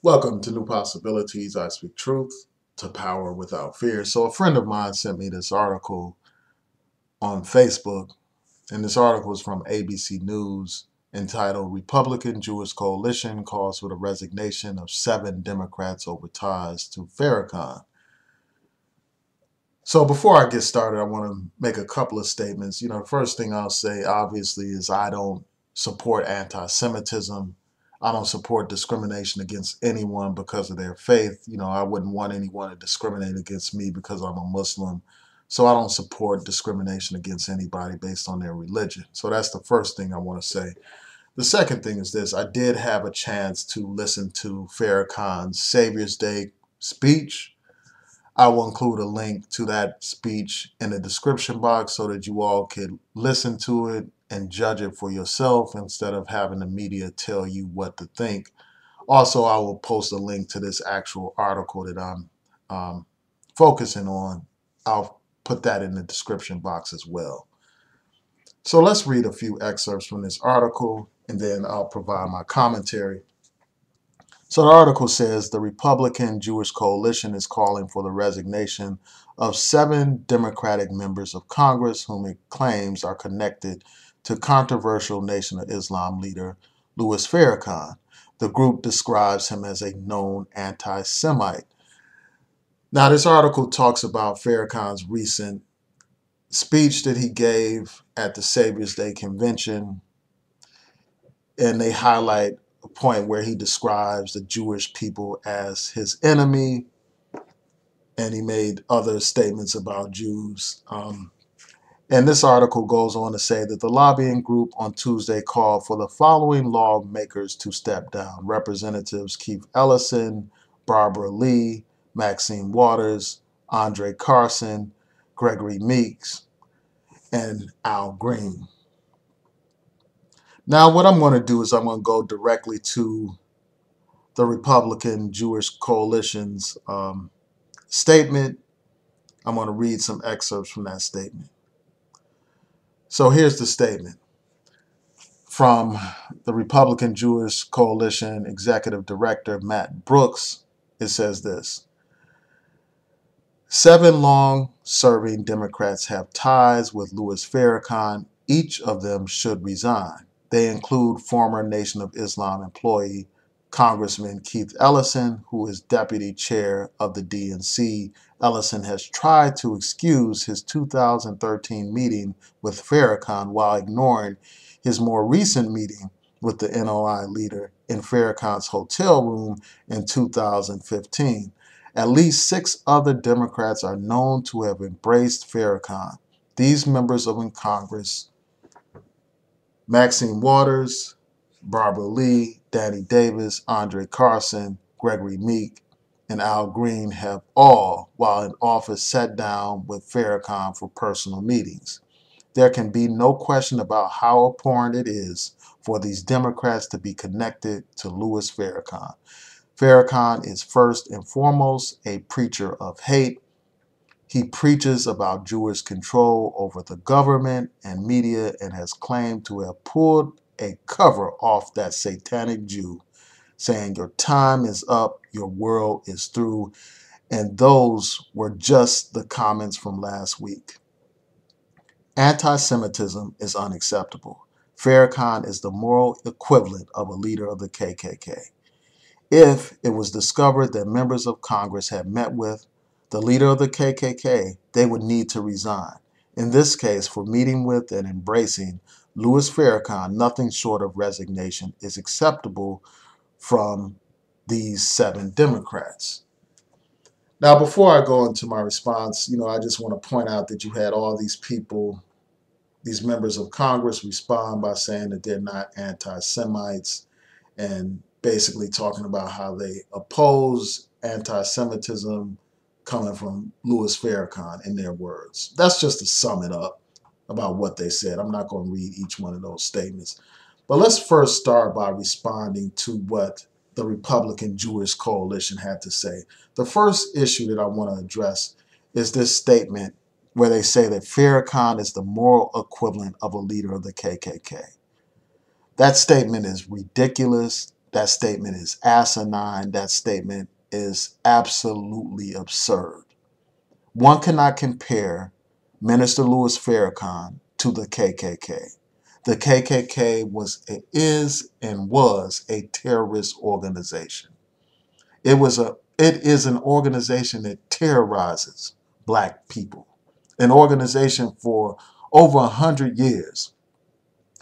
Welcome to New Possibilities. I speak truth to power without fear. So, a friend of mine sent me this article on Facebook, and this article is from ABC News entitled Republican Jewish Coalition Calls for the Resignation of 7 Democrats Over Ties to Farrakhan. So, before I get started, I want to make a couple of statements. The first thing I'll say, obviously, is I don't support anti Semitism. I don't support discrimination against anyone because of their faith. I wouldn't want anyone to discriminate against me because I'm a Muslim. So I don't support discrimination against anybody based on their religion. So that's the first thing I want to say. The second thing is this: I did have a chance to listen to Farrakhan's Saviour's Day speech. I will include a link to that speech in the description box so that you all could listen to it and judge it for yourself instead of having the media tell you what to think. Also, I will post a link to this actual article that I'm focusing on. I'll put that in the description box as well. So let's read a few excerpts from this article and then I'll provide my commentary. So the article says the Republican Jewish Coalition is calling for the resignation of 7 Democratic members of Congress whom it claims are connected to controversial Nation of Islam leader Louis Farrakhan. The group describes him as a known anti-Semite. Now, this article talks about Farrakhan's recent speech that he gave at the Saviour's Day convention, and they highlight a point where he describes the Jewish people as his enemy, and he made other statements about Jews. And this article goes on to say that the lobbying group on Tuesday called for the following lawmakers to step down: Representatives Keith Ellison, Barbara Lee, Maxine Waters, Andre Carson, Gregory Meeks, and Al Green. Now, what I'm going to do is I'm going to go directly to the Republican Jewish Coalition's statement. I'm going to read some excerpts from that statement. So here's the statement from the Republican Jewish Coalition Executive Director Matt Brooks. It says this: 7 long-serving Democrats have ties with Louis Farrakhan. Each of them should resign. They include former Nation of Islam employee Congressman Keith Ellison, who is deputy chair of the DNC. Ellison has tried to excuse his 2013 meeting with Farrakhan while ignoring his more recent meeting with the NOI leader in Farrakhan's hotel room in 2015. At least 6 other Democrats are known to have embraced Farrakhan. These members of Congress, Maxine Waters, Barbara Lee, Danny Davis, Andre Carson, Gregory Meeks, and Al Green, have all, while in office, sat down with Farrakhan for personal meetings. There can be no question about how abhorrent it is for these Democrats to be connected to Louis Farrakhan. Farrakhan is first and foremost a preacher of hate. He preaches about Jewish control over the government and media and has claimed to have pulled a cover off that satanic Jew, saying, "Your time is up, your world is through." And those were just the comments from last week. Anti-Semitism is unacceptable. Farrakhan is the moral equivalent of a leader of the KKK. If it was discovered that members of Congress had met with the leader of the KKK, they would need to resign. In this case, for meeting with and embracing Louis Farrakhan, nothing short of resignation is acceptable from these 7 Democrats. Now, before I go into my response, I just want to point out that you had all these people, these members of Congress, respond by saying that they're not anti-Semites and basically talking about how they oppose anti-Semitism coming from Louis Farrakhan, in their words. That's just to sum it up about what they said. I'm not going to read each one of those statements. But let's first start by responding to what the Republican Jewish Coalition had to say. The first issue that I want to address is this statement where they say that Farrakhan is the moral equivalent of a leader of the KKK. That statement is ridiculous. That statement is asinine. That statement is absolutely absurd. One cannot compare Minister Louis Farrakhan to the KKK. The KKK is and was a terrorist organization. It is an organization that terrorizes black people. An organization for over 100 years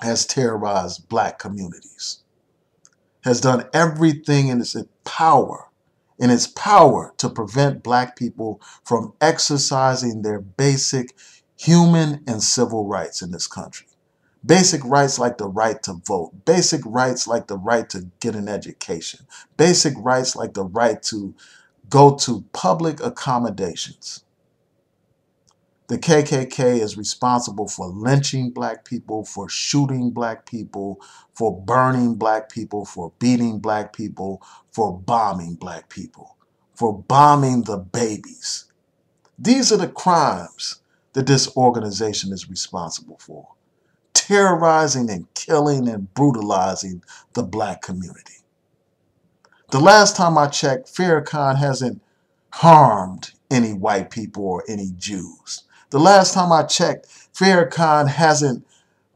has terrorized black communities, has done everything in its power to prevent black people from exercising their basic human and civil rights in this country. Basic rights like the right to vote, basic rights like the right to get an education, basic rights like the right to go to public accommodations. The KKK is responsible for lynching black people, for shooting black people, for burning black people, for beating black people, for bombing black people, for bombing the babies. These are the crimes that this organization is responsible for. Terrorizing and killing and brutalizing the black community. The last time I checked, Farrakhan hasn't harmed any white people or any Jews. The last time I checked, Farrakhan hasn't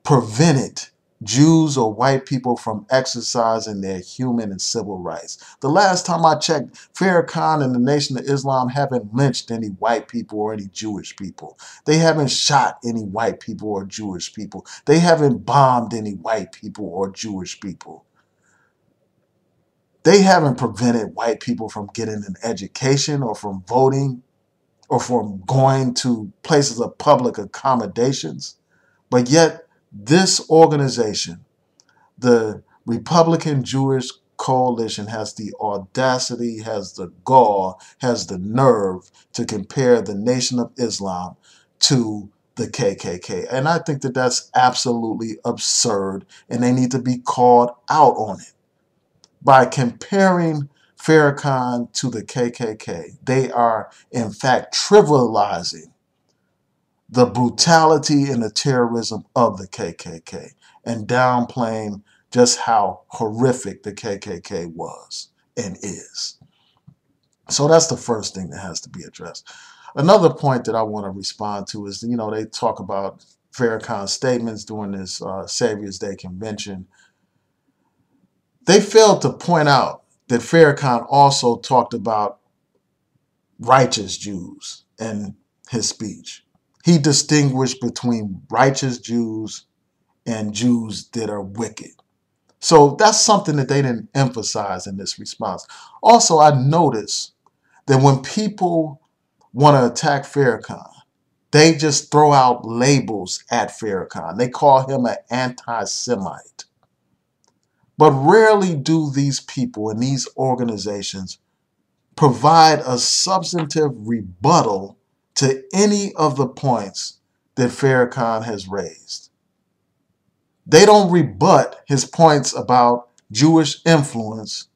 prevented Jews or white people from exercising their human and civil rights. The last time I checked, Farrakhan and the Nation of Islam haven't lynched any white people or any Jewish people. They haven't shot any white people or Jewish people. They haven't bombed any white people or Jewish people. They haven't prevented white people from getting an education or from voting or from going to places of public accommodations. But yet this organization, the Republican Jewish Coalition, has the audacity, has the gall, has the nerve to compare the Nation of Islam to the KKK. And I think that that's absolutely absurd, and they need to be called out on it. By comparing Farrakhan to the KKK, they are in fact trivializing the brutality and the terrorism of the KKK and downplaying just how horrific the KKK was and is. So that's the first thing that has to be addressed. Another point that I want to respond to is, they talk about Farrakhan's statements during this Saviours Day convention. They failed to point out that Farrakhan also talked about righteous Jews in his speech. He distinguished between righteous Jews and Jews that are wicked. So that's something that they didn't emphasize in this response. Also, I noticed that when people want to attack Farrakhan, they just throw out labels at Farrakhan. They call him an anti-Semite. But rarely do these people in these organizations provide a substantive rebuttal to any of the points that Farrakhan has raised. They don't rebut his points about Jewish influence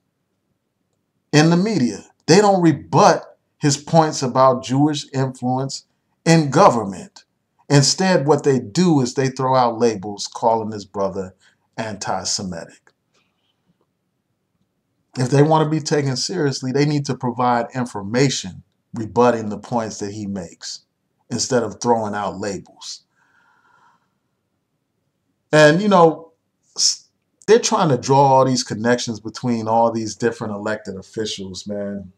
in the media. They don't rebut his points about Jewish influence in government. Instead, what they do is they throw out labels calling his brother anti-Semitic. If they want to be taken seriously, they need to provide information rebutting the points that he makes instead of throwing out labels. And, they're trying to draw all these connections between all these different elected officials, man.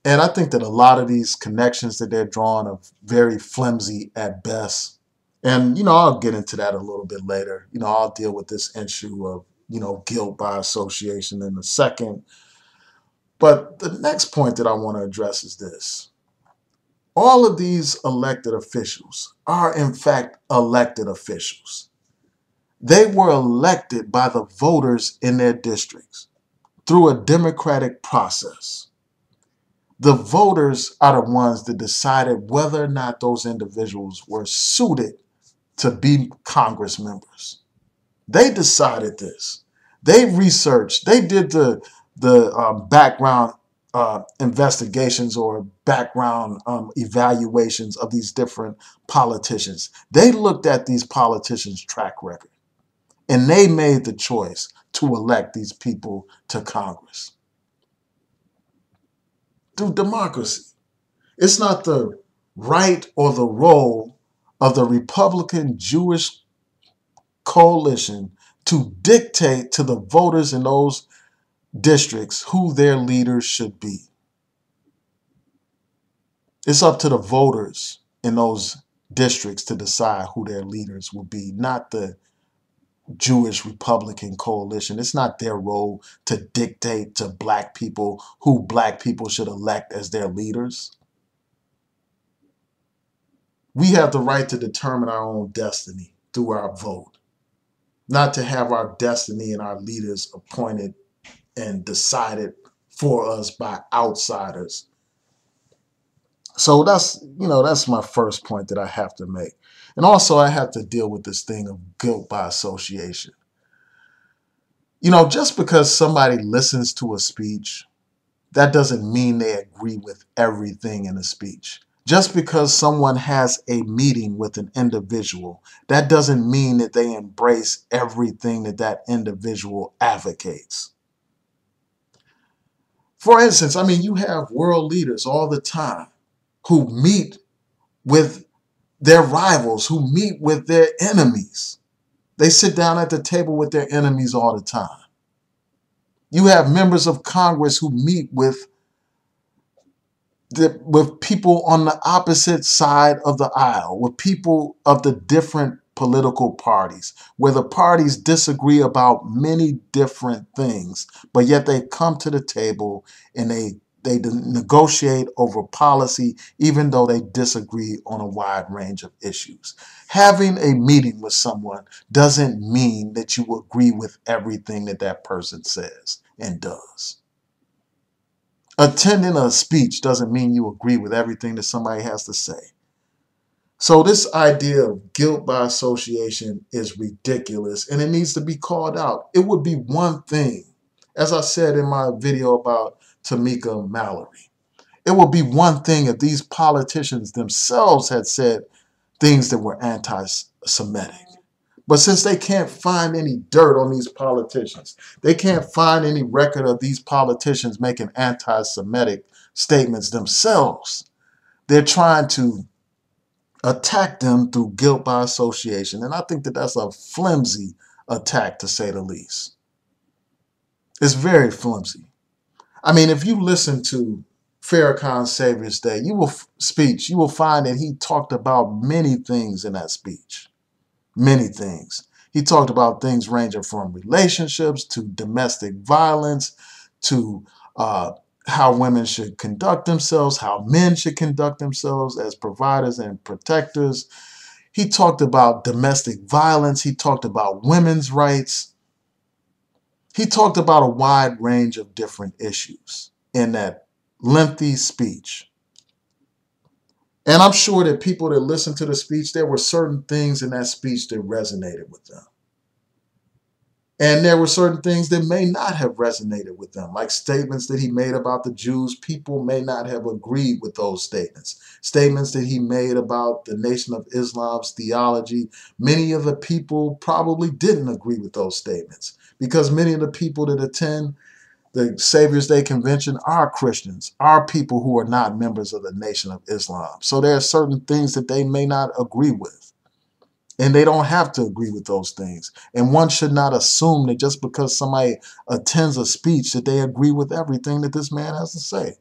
And I think that a lot of these connections that they're drawing are very flimsy at best. And, I'll get into that a little bit later. I'll deal with this issue of, guilt by association in a second. But the next point that I want to address is this. All of these elected officials are, in fact, elected officials. They were elected by the voters in their districts through a democratic process. The voters are the ones that decided whether or not those individuals were suited to be Congress members. They decided this. They researched. They did the background investigations or background evaluations of these different politicians. They looked at these politicians' track record. And they made the choice to elect these people to Congress. Through democracy. It's not the right or the role of the Republican Jewish coalition to dictate to the voters in those districts who their leaders should be. It's up to the voters in those districts to decide who their leaders will be, not the Jewish Republican coalition. It's not their role to dictate to black people who black people should elect as their leaders. We have the right to determine our own destiny through our vote, not to have our destiny and our leaders appointed and decided for us by outsiders. So that's my first point that I have to make. And also I have to deal with this thing of guilt by association. Just because somebody listens to a speech, that doesn't mean they agree with everything in the speech. Just because someone has a meeting with an individual, that doesn't mean that they embrace everything that that individual advocates. For instance, you have world leaders all the time who meet with their rivals, who meet with their enemies. They sit down at the table with their enemies all the time. You have members of Congress who meet with people on the opposite side of the aisle, with people of the different political parties, where the parties disagree about many different things, but yet they come to the table and they negotiate over policy, even though they disagree on a wide range of issues. Having a meeting with someone doesn't mean that you agree with everything that that person says and does. Attending a speech doesn't mean you agree with everything that somebody has to say. So this idea of guilt by association is ridiculous, and it needs to be called out. It would be one thing, as I said in my video about Tamika Mallory, it would be one thing if these politicians themselves had said things that were anti-Semitic. But since they can't find any dirt on these politicians, they can't find any record of these politicians making anti-Semitic statements themselves, they're trying to attack them through guilt by association. And I think that that's a flimsy attack, to say the least. It's very flimsy. If you listen to Farrakhan's Saviour's Day, you will find that he talked about many things in that speech. Many things. He talked about things ranging from relationships to domestic violence to how women should conduct themselves, how men should conduct themselves as providers and protectors. He talked about domestic violence. He talked about women's rights. He talked about a wide range of different issues in that lengthy speech. And I'm sure that people that listened to the speech, there were certain things in that speech that resonated with them. And there were certain things that may not have resonated with them, like statements that he made about the Jews. People may not have agreed with those statements. Statements that he made about the Nation of Islam's theology. Many of the people probably didn't agree with those statements because many of the people that attend the Saviour's Day convention are Christians, are people who are not members of the Nation of Islam. So there are certain things that they may not agree with. And they don't have to agree with those things. And one should not assume that just because somebody attends a speech that they agree with everything that this man has to say.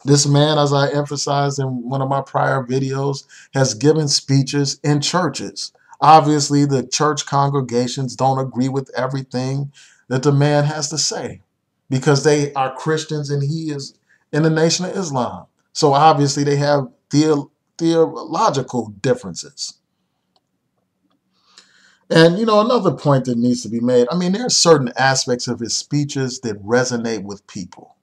This man, as I emphasized in one of my prior videos, has given speeches in churches. Obviously, the church congregations don't agree with everything that the man has to say because they are Christians and he is in the Nation of Islam. So obviously they have theological differences. And, another point that needs to be made, there are certain aspects of his speeches that resonate with people.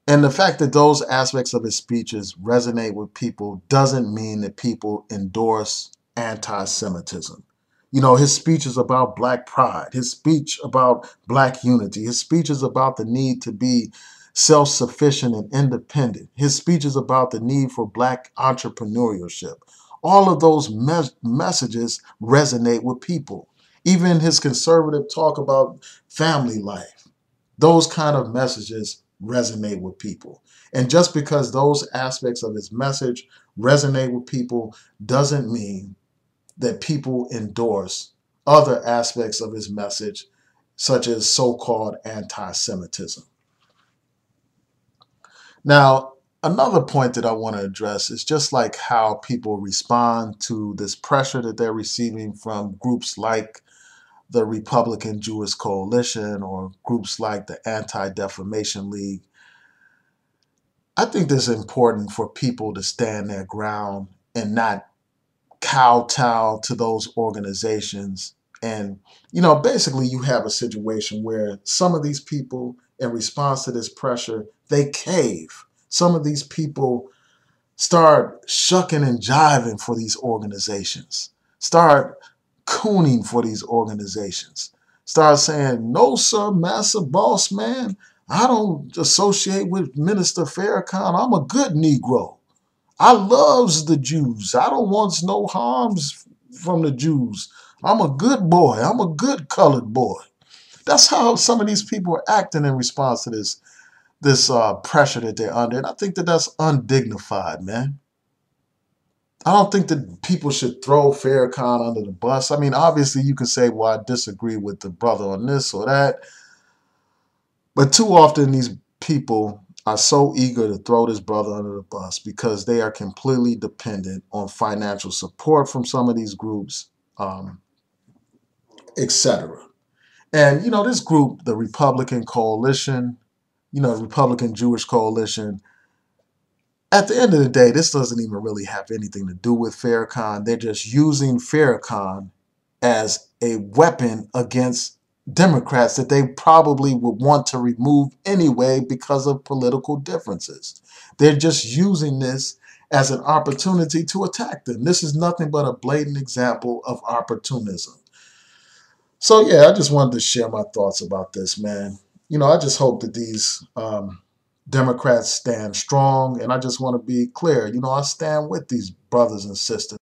And the fact that those aspects of his speeches resonate with people doesn't mean that people endorse anti-Semitism. His speech is about black pride, his speech about black unity, his speech is about the need to be self-sufficient and independent. His speech is about the need for black entrepreneurship. All of those messages resonate with people. Even his conservative talk about family life, those kind of messages resonate with people. And just because those aspects of his message resonate with people doesn't mean that people endorse other aspects of his message, such as so-called anti-Semitism. Now, another point that I want to address is just like how people respond to this pressure that they're receiving from groups like the Republican Jewish Coalition or groups like the Anti-Defamation League. I think it's important for people to stand their ground and not kowtow to those organizations. And, basically you have a situation where some of these people, in response to this pressure, they cave. Some of these people start shucking and jiving for these organizations, start cooning for these organizations, start saying, no, sir, massa, boss man, I don't associate with Minister Farrakhan. I'm a good Negro. I loves the Jews. I don't want no harms from the Jews. I'm a good boy. I'm a good colored boy. That's how some of these people are acting in response to this pressure that they're under. And I think that that's undignified, man. I don't think that people should throw Farrakhan under the bus. I mean, obviously you can say, well, I disagree with the brother on this or that. But too often these people are so eager to throw this brother under the bus because they are completely dependent on financial support from some of these groups, etc. And, this group, the Republican Coalition, Republican Jewish Coalition, at the end of the day, this doesn't even really have anything to do with Farrakhan. They're just using Farrakhan as a weapon against Democrats that they probably would want to remove anyway because of political differences. They're just using this as an opportunity to attack them. This is nothing but a blatant example of opportunism. So yeah, I just wanted to share my thoughts about this, man. I just hope that these Democrats stand strong, and I just want to be clear. I stand with these brothers and sisters.